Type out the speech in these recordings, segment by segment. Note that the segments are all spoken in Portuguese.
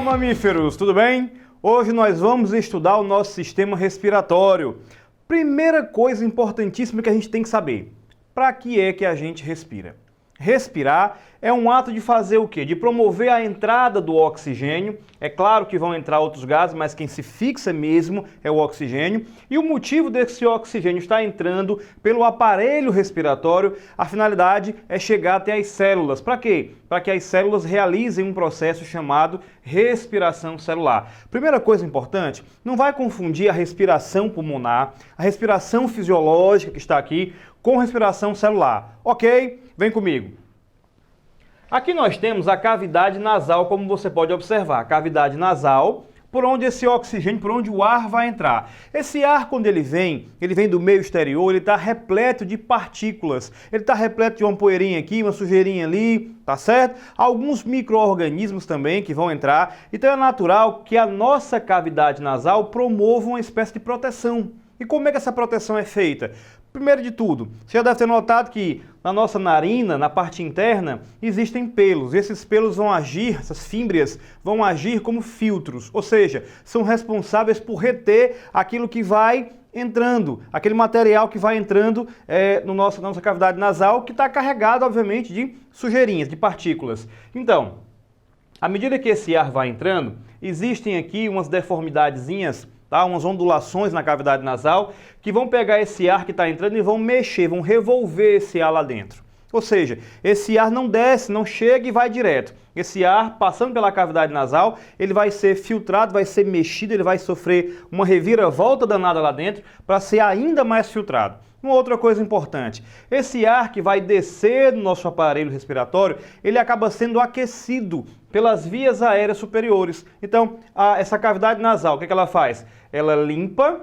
mamíferos, tudo bem? Hoje nós vamos estudar o nosso sistema respiratório. Primeira coisa importantíssima que a gente tem que saber: para que é que a gente respira? Respirar é um ato de fazer o quê? De promover a entrada do oxigênio. É claro que vão entrar outros gases, mas quem se fixa mesmo é o oxigênio. E o motivo desse oxigênio estar entrando pelo aparelho respiratório, a finalidade é chegar até as células. Para quê? Para que as células realizem um processo chamado respiração celular. Primeira coisa importante, não vai confundir a respiração pulmonar, a respiração fisiológica que está aqui, com respiração celular. Ok? Vem comigo. Aqui nós temos a cavidade nasal, como você pode observar. A cavidade nasal, por onde esse oxigênio, por onde o ar vai entrar. Esse ar, quando ele vem do meio exterior, ele está repleto de partículas. Ele está repleto de uma poeirinha aqui, uma sujeirinha ali, tá certo? Alguns micro-organismos também que vão entrar. Então é natural que a nossa cavidade nasal promova uma espécie de proteção. E como é que essa proteção é feita? Primeiro de tudo, você já deve ter notado que na nossa narina, na parte interna, existem pelos. Esses pelos vão agir, essas fímbrias vão agir como filtros, ou seja, são responsáveis por reter aquilo que vai entrando, aquele material que vai entrando na nossa cavidade nasal, que está carregado, obviamente, de sujeirinhas, de partículas. Então, à medida que esse ar vai entrando, existem aqui umas deformidadezinhas, tá? Umas ondulações na cavidade nasal que vão pegar esse ar que está entrando e vão mexer, vão revolver esse ar lá dentro. Ou seja, esse ar não desce, não chega e vai direto. Esse ar, passando pela cavidade nasal, ele vai ser filtrado, vai ser mexido, ele vai sofrer uma reviravolta danada lá dentro para ser ainda mais filtrado. Uma outra coisa importante, esse ar que vai descer do nosso aparelho respiratório, ele acaba sendo aquecido pelas vias aéreas superiores. Então, essa cavidade nasal, o que ela faz? Ela limpa,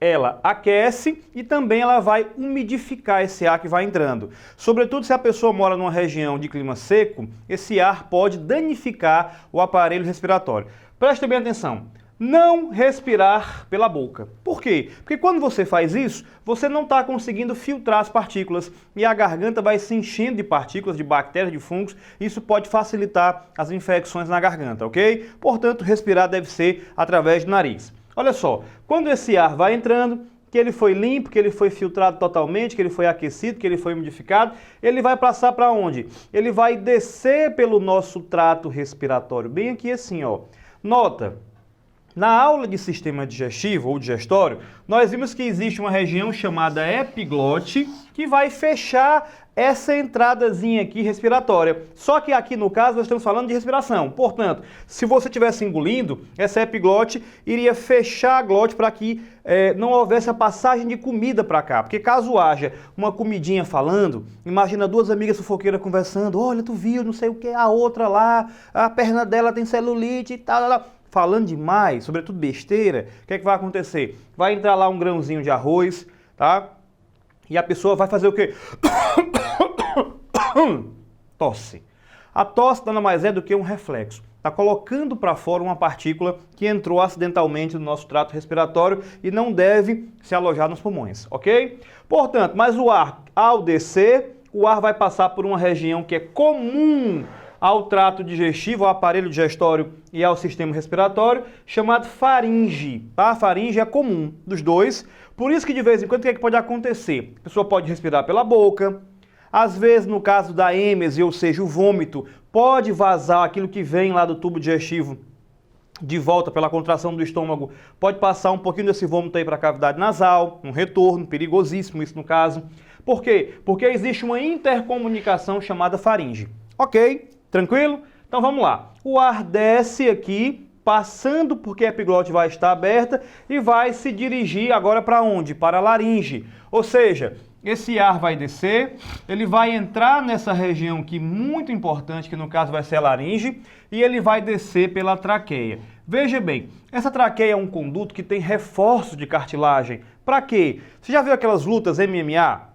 ela aquece e também ela vai umidificar esse ar que vai entrando. Sobretudo se a pessoa mora numa região de clima seco, esse ar pode danificar o aparelho respiratório. Preste bem atenção. Não respirar pela boca. Por quê? Porque quando você faz isso, você não está conseguindo filtrar as partículas e a garganta vai se enchendo de partículas, de bactérias, de fungos. Isso pode facilitar as infecções na garganta, ok? Portanto, respirar deve ser através do nariz. Olha só, quando esse ar vai entrando, que ele foi limpo, que ele foi filtrado totalmente, que ele foi aquecido, que ele foi umidificado, ele vai passar para onde? Ele vai descer pelo nosso trato respiratório, bem aqui assim, ó. Nota. Na aula de sistema digestivo ou digestório, nós vimos que existe uma região chamada epiglote que vai fechar essa entradazinha aqui respiratória. Só que aqui no caso nós estamos falando de respiração. Portanto, se você estivesse engolindo, essa epiglote iria fechar a glote para que não houvesse a passagem de comida para cá. Porque caso haja uma comidinha falando, imagina duas amigas fofoqueiras conversando, olha, tu viu, não sei o que, a outra lá, a perna dela tem celulite e tal, falando demais, sobretudo besteira, o que é que vai acontecer? Vai entrar lá um grãozinho de arroz, tá? E a pessoa vai fazer o quê? Tosse. A tosse nada mais é do que um reflexo. Está colocando para fora uma partícula que entrou acidentalmente no nosso trato respiratório e não deve se alojar nos pulmões, ok? Portanto, mas o ar, ao descer, o ar vai passar por uma região que é comum ao trato digestivo, ao aparelho digestório e ao sistema respiratório, chamado faringe. Tá? A faringe é comum dos dois, por isso que de vez em quando o que é que pode acontecer? A pessoa pode respirar pela boca, às vezes no caso da êmese, ou seja, o vômito, pode vazar aquilo que vem lá do tubo digestivo de volta pela contração do estômago, pode passar um pouquinho desse vômito aí para a cavidade nasal, um retorno, perigosíssimo isso no caso. Por quê? Porque existe uma intercomunicação chamada faringe. Ok? Tranquilo? Então vamos lá. O ar desce aqui, passando porque a epiglote vai estar aberta e vai se dirigir agora para onde? Para a laringe. Ou seja, esse ar vai descer, ele vai entrar nessa região aqui muito importante, que no caso vai ser a laringe, e ele vai descer pela traqueia. Veja bem, essa traqueia é um conduto que tem reforço de cartilagem. Para quê? Você já viu aquelas lutas MMA?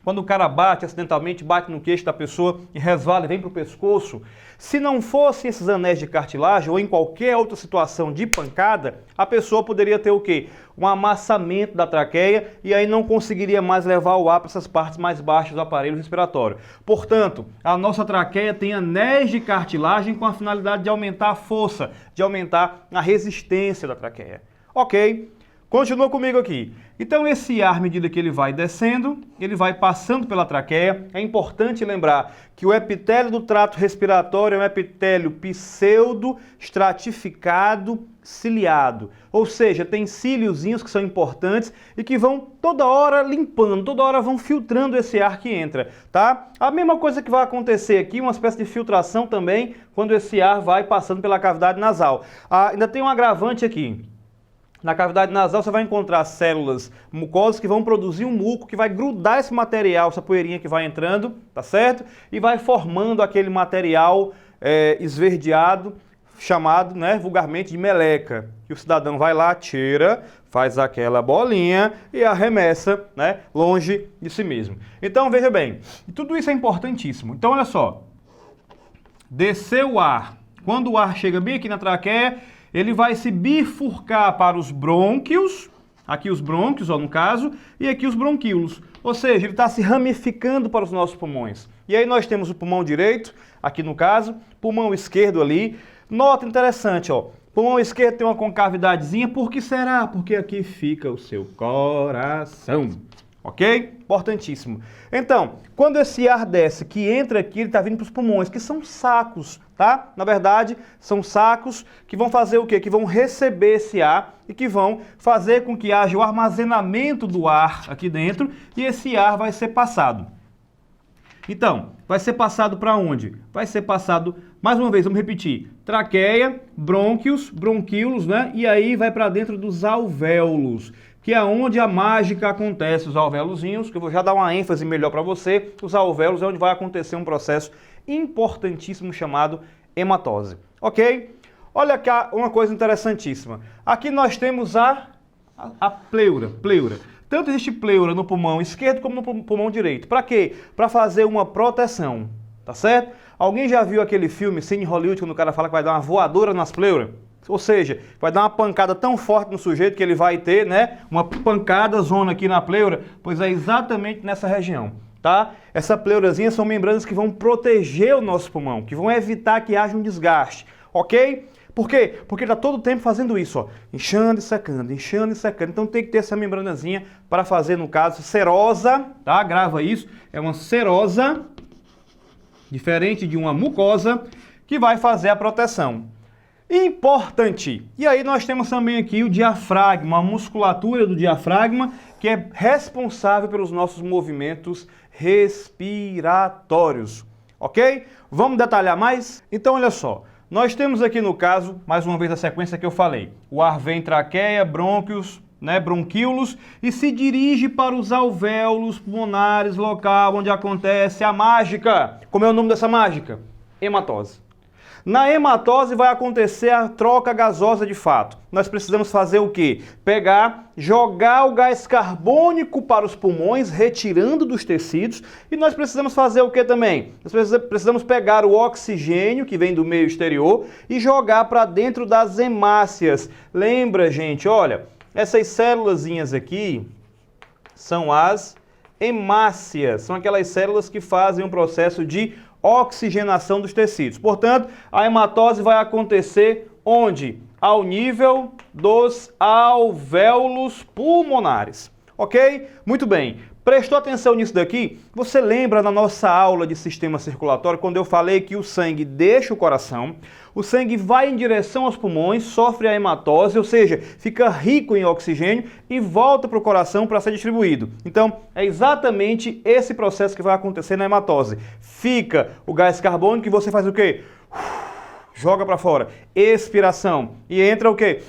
quando o cara bate acidentalmente, bate no queixo da pessoa e resvala e vem para o pescoço. Se não fossem esses anéis de cartilagem ou em qualquer outra situação de pancada, a pessoa poderia ter o quê? Um amassamento da traqueia e aí não conseguiria mais levar o ar para essas partes mais baixas do aparelho respiratório. Portanto, a nossa traqueia tem anéis de cartilagem com a finalidade de aumentar a força, de aumentar a resistência da traqueia. Ok? Continua comigo aqui. Então esse ar, à medida que ele vai descendo, ele vai passando pela traqueia. É importante lembrar que o epitélio do trato respiratório é um epitélio pseudo-estratificado ciliado. Ou seja, tem cíliozinhos que são importantes e que vão toda hora limpando, toda hora vão filtrando esse ar que entra, tá? A mesma coisa que vai acontecer aqui, uma espécie de filtração também, quando esse ar vai passando pela cavidade nasal. Ainda tem um agravante aqui. Na cavidade nasal você vai encontrar células mucosas que vão produzir um muco que vai grudar esse material, essa poeirinha que vai entrando, tá certo? E vai formando aquele material esverdeado, chamado, né, vulgarmente de meleca. Que o cidadão vai lá, tira, faz aquela bolinha e arremessa, né, longe de si mesmo. Então veja bem, tudo isso é importantíssimo. Então olha só, descer o ar, quando o ar chega bem aqui na traqueia, ele vai se bifurcar para os brônquios, aqui os brônquios, ó, no caso, e aqui os bronquíolos. Ou seja, ele está se ramificando para os nossos pulmões. E aí nós temos o pulmão direito, aqui no caso, pulmão esquerdo ali. Nota interessante, ó, pulmão esquerdo tem uma concavidadezinha, por que será? Porque aqui fica o seu coração. Ok? Importantíssimo. Então, quando esse ar desce, que entra aqui, ele está vindo para os pulmões, que são sacos, tá? Na verdade, são sacos que vão fazer o quê? Que vão receber esse ar e que vão fazer com que haja o armazenamento do ar aqui dentro e esse ar vai ser passado. Então, vai ser passado para onde? Vai ser passado, mais uma vez, vamos repetir, traqueia, brônquios, bronquíolos, né? E aí vai para dentro dos alvéolos, que é onde a mágica acontece, os alvéolozinhos, que eu vou já dar uma ênfase melhor para você. Os alvéolos é onde vai acontecer um processo importantíssimo chamado hematose. Ok? Olha cá uma coisa interessantíssima. Aqui nós temos a pleura. Tanto existe pleura no pulmão esquerdo como no pulmão direito. Para quê? Para fazer uma proteção, tá certo? Alguém já viu aquele filme Cine Hollywood, quando o cara fala que vai dar uma voadora nas pleuras? Ou seja, vai dar uma pancada tão forte no sujeito que ele vai ter, né, uma pancada zona aqui na pleura, pois é exatamente nessa região, tá? Essa pleurazinha são membranas que vão proteger o nosso pulmão, que vão evitar que haja um desgaste, ok? Por quê? Porque está todo o tempo fazendo isso, ó, inchando e secando, inchando e secando. Então tem que ter essa membranazinha para fazer, no caso, serosa, tá? Grava isso, é uma serosa, diferente de uma mucosa, que vai fazer a proteção. Importante. E aí nós temos também aqui o diafragma, a musculatura do diafragma, que é responsável pelos nossos movimentos respiratórios. Ok? Vamos detalhar mais? Então olha só, nós temos aqui no caso, mais uma vez a sequência que eu falei. O ar vem traqueia, brônquios, né, bronquíolos, e se dirige para os alvéolos pulmonares, local onde acontece a mágica. Como é o nome dessa mágica? Hematose. Na hematose vai acontecer a troca gasosa de fato. Nós precisamos fazer o quê? Pegar, jogar o gás carbônico para os pulmões, retirando dos tecidos. E nós precisamos fazer o quê também? Nós precisamos pegar o oxigênio que vem do meio exterior e jogar para dentro das hemácias. Lembra, gente, olha, essas célulazinhas aqui são as hemácias. São aquelas células que fazem um processo de oxigenação dos tecidos. Portanto, a hematose vai acontecer onde? Ao nível dos alvéolos pulmonares. Ok? Muito bem. Prestou atenção nisso daqui? Você lembra na nossa aula de sistema circulatório, quando eu falei que o sangue deixa o coração, o sangue vai em direção aos pulmões, sofre a hematose, ou seja, fica rico em oxigênio e volta para o coração para ser distribuído. Então, é exatamente esse processo que vai acontecer na hematose. Fica o gás carbônico e você faz o quê? Joga para fora. Expiração. E entra o quê?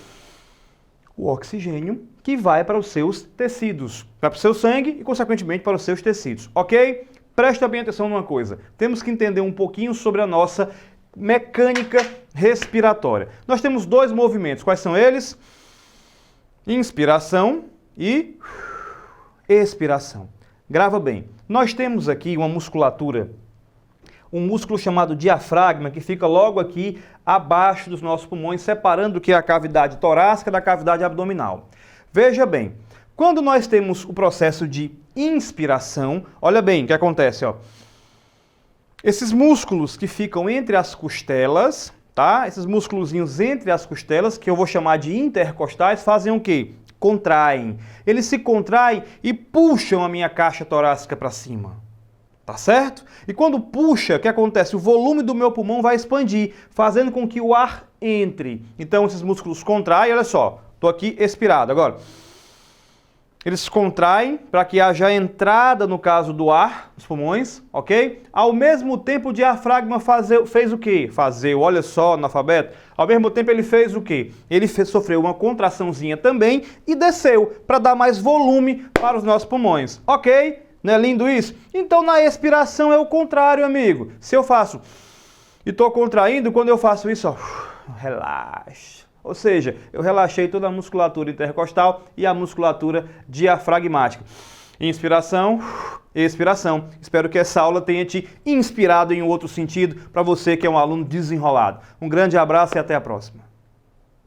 O oxigênio que vai para os seus tecidos. Vai para o seu sangue e, consequentemente, para os seus tecidos. Ok? Presta bem atenção numa coisa. Temos que entender um pouquinho sobre a nossa mecânica respiratória. Nós temos dois movimentos. Quais são eles? Inspiração e expiração. Grava bem. Nós temos aqui uma musculatura, um músculo chamado diafragma, que fica logo aqui abaixo dos nossos pulmões, separando o que é a cavidade torácica da cavidade abdominal. Veja bem, quando nós temos o processo de inspiração, olha bem o que acontece, ó. Esses músculos que ficam entre as costelas, tá? Esses músculozinhos entre as costelas, que eu vou chamar de intercostais, fazem o quê? Contraem. Eles se contraem e puxam a minha caixa torácica para cima. Tá certo? E quando puxa, o que acontece? O volume do meu pulmão vai expandir, fazendo com que o ar entre. Então esses músculos contraem, olha só, estou aqui expirado. Agora, eles contraem para que haja entrada, no caso do ar, nos pulmões, ok? Ao mesmo tempo o diafragma fez o quê? Olha só no alfabeto. Ao mesmo tempo ele fez o quê? Ele sofreu uma contraçãozinha também e desceu para dar mais volume para os nossos pulmões, ok? Não é lindo isso? Então na expiração é o contrário, amigo. Se eu faço e estou contraindo, quando eu faço isso, ó, relaxa. Ou seja, eu relaxei toda a musculatura intercostal e a musculatura diafragmática. Inspiração, expiração. Espero que essa aula tenha te inspirado em outro sentido para você que é um aluno desenrolado. Um grande abraço e até a próxima.